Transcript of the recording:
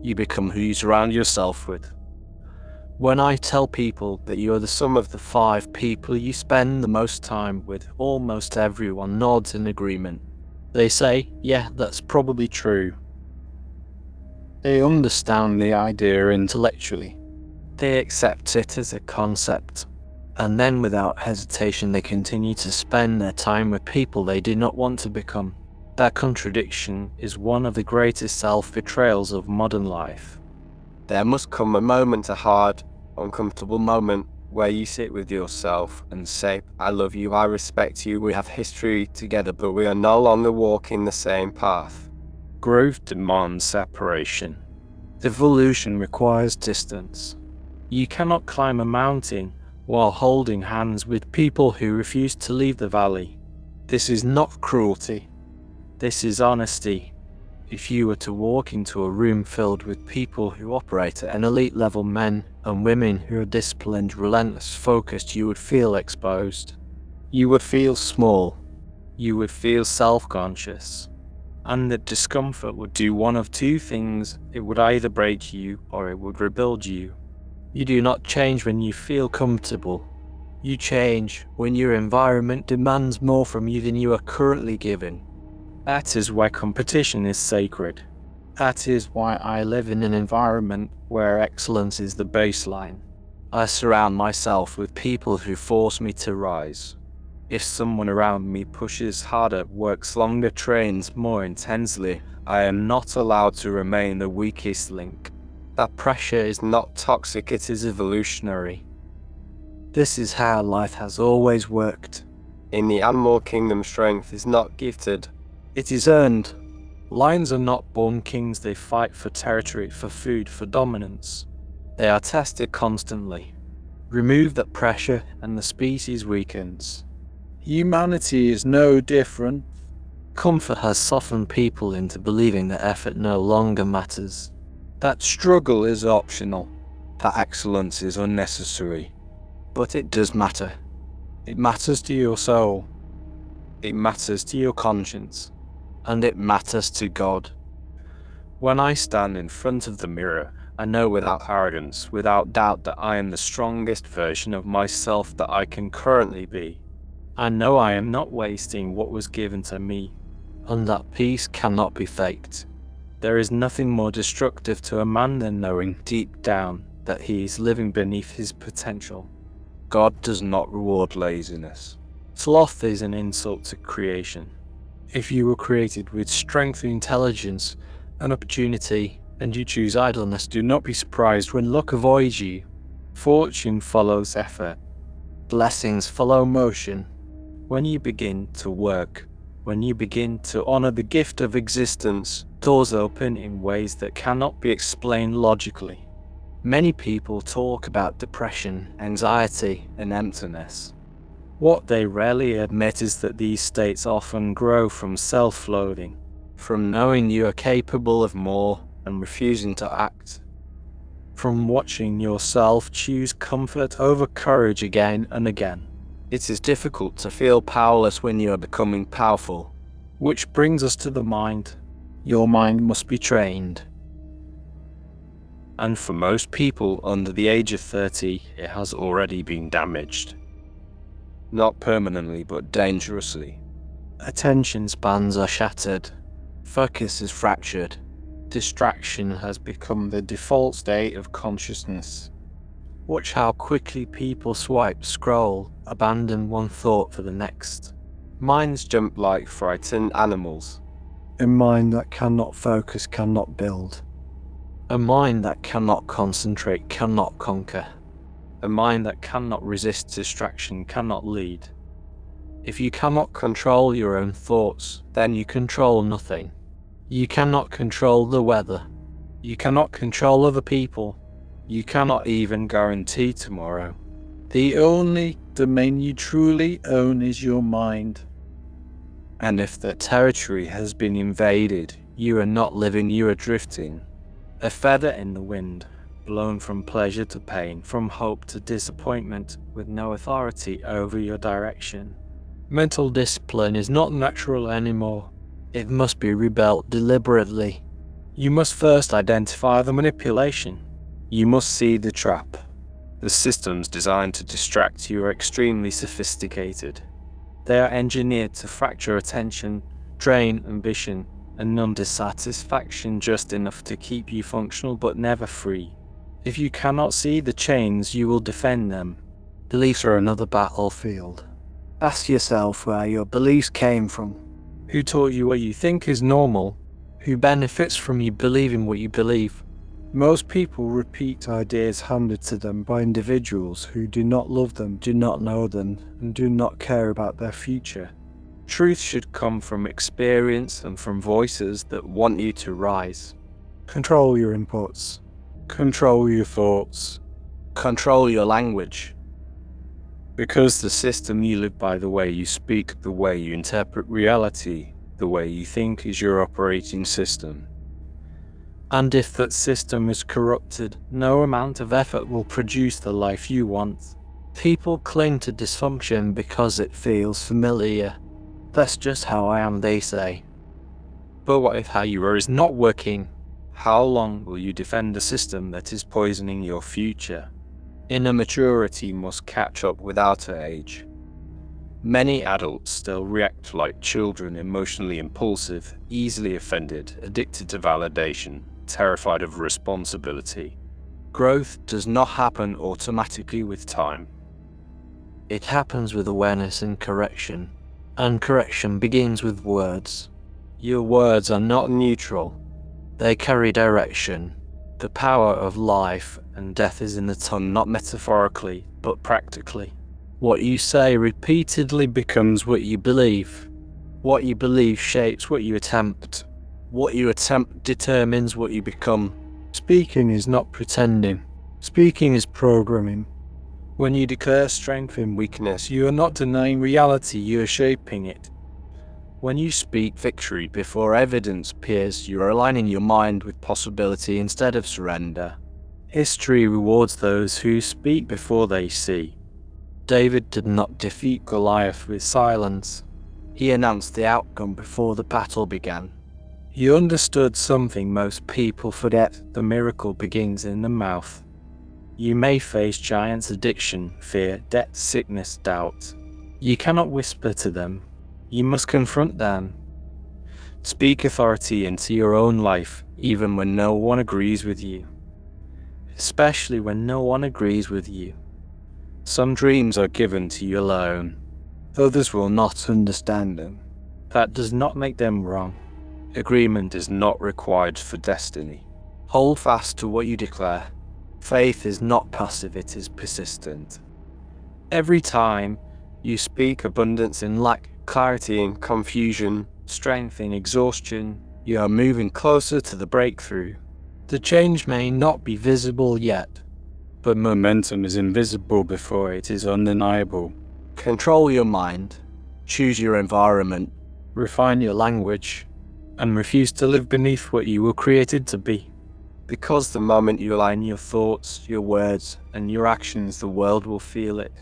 You become who you surround yourself with. When I tell people that you are the sum of the 5 people you spend the most time with, almost everyone nods in agreement. They say, yeah, that's probably true. They understand the idea intellectually. They accept it as a concept. And then without hesitation they continue to spend their time with people they do not want to become. That contradiction is one of the greatest self-betrayals of modern life. There must come a moment, a hard, uncomfortable moment, where you sit with yourself and say, I love you, I respect you, we have history together, but we are no longer walking the same path. Growth demands separation. Evolution requires distance. You cannot climb a mountain while holding hands with people who refuse to leave the valley. This is not cruelty. This is honesty. If you were to walk into a room filled with people who operate at an elite level, men and women who are disciplined, relentless, focused, you would feel exposed. You would feel small. You would feel self-conscious. And that discomfort would do one of 2 things. It would either break you or it would rebuild you. You do not change when you feel comfortable. You change when your environment demands more from you than you are currently giving. That is why competition is sacred. That is why I live in an environment where excellence is the baseline. I surround myself with people who force me to rise. If someone around me pushes harder, works longer, trains more intensely, I am not allowed to remain the weakest link. That pressure is not toxic, it is evolutionary. This is how life has always worked. In the animal kingdom, strength is not gifted. It is earned. Lions are not born kings, they fight for territory, for food, for dominance. They are tested constantly. Remove that pressure and the species weakens. Humanity is no different. Comfort has softened people into believing that effort no longer matters. That struggle is optional. That excellence is unnecessary. But it does matter. It matters to your soul. It matters to your conscience. And it matters to God. When I stand in front of the mirror, I know without arrogance, without doubt, that I am the strongest version of myself that I can currently be. I know I am not wasting what was given to me, and that peace cannot be faked. There is nothing more destructive to a man than knowing deep down that he is living beneath his potential. God does not reward laziness. Sloth is an insult to creation. If you were created with strength, intelligence, and opportunity, and you choose idleness, do not be surprised when luck avoids you. Fortune follows effort. Blessings follow motion. When you begin to work, when you begin to honor the gift of existence, doors open in ways that cannot be explained logically. Many people talk about depression, anxiety, and emptiness. What they rarely admit is that these states often grow from self-loathing, from knowing you are capable of more and refusing to act, from watching yourself choose comfort over courage again and again. It is difficult to feel powerless when you are becoming powerful. Which brings us to the mind. Your mind must be trained. And for most people under the age of 30, it has already been damaged. Not permanently, but dangerously. Attention spans are shattered. Focus is fractured. Distraction has become the default state of consciousness. Watch how quickly people swipe, scroll, abandon one thought for the next. Minds jump like frightened animals. A mind that cannot focus cannot build. A mind that cannot concentrate cannot conquer. A mind that cannot resist distraction cannot lead. If you cannot control your own thoughts, then you control nothing. You cannot control the weather. You cannot control other people. You cannot even guarantee tomorrow. The only domain you truly own is your mind. And if the territory has been invaded, you are not living, you are drifting. A feather in the wind, blown from pleasure to pain, from hope to disappointment, with no authority over your direction. Mental discipline is not natural anymore. It must be rebuilt deliberately. You must first identify the manipulation. You must see the trap. The systems designed to distract you are extremely sophisticated. They are engineered to fracture attention, drain ambition, and numb dissatisfaction just enough to keep you functional but never free. If you cannot see the chains, you will defend them. Beliefs are another battlefield. Ask yourself where your beliefs came from. Who taught you what you think is normal? Who benefits from you believing what you believe? Most people repeat ideas handed to them by individuals who do not love them, do not know them, and do not care about their future. Truth should come from experience and from voices that want you to rise. Control your inputs. Control your thoughts. Control your language. Because the system you live by, the way you speak, the way you interpret reality, the way you think is your operating system. And if that system is corrupted, no amount of effort will produce the life you want. People cling to dysfunction because it feels familiar. That's just how I am, they say. But what if how you are is not working? How long will you defend a system that is poisoning your future? Inner maturity must catch up with outer age. Many adults still react like children, emotionally impulsive, easily offended, addicted to validation, terrified of responsibility. Growth does not happen automatically with time. It happens with awareness and correction. And correction begins with words. Your words are not neutral. They carry direction. The power of life and death is in the tongue, not metaphorically, but practically. What you say repeatedly becomes what you believe. What you believe shapes what you attempt. What you attempt determines what you become. Speaking is not pretending. Speaking is programming. When you declare strength in weakness, you are not denying reality, you are shaping it. When you speak victory before evidence appears, you are aligning your mind with possibility instead of surrender. History rewards those who speak before they see. David did not defeat Goliath with silence. He announced the outcome before the battle began. He understood something most people forget: the miracle begins in the mouth. You may face giants: addiction, fear, debt, sickness, doubt. You cannot whisper to them. You must confront them. Speak authority into your own life, even when no one agrees with you. Especially when no one agrees with you. Some dreams are given to you alone. Others will not understand them. That does not make them wrong. Agreement is not required for destiny. Hold fast to what you declare. Faith is not passive, it is persistent. Every time you speak abundance in lack, clarity in confusion, strength in exhaustion, you are moving closer to the breakthrough. The change may not be visible yet, but momentum is invisible before it is undeniable. Control your mind, choose your environment, refine your language, and refuse to live beneath what you were created to be. Because the moment you align your thoughts, your words, and your actions, the world will feel it.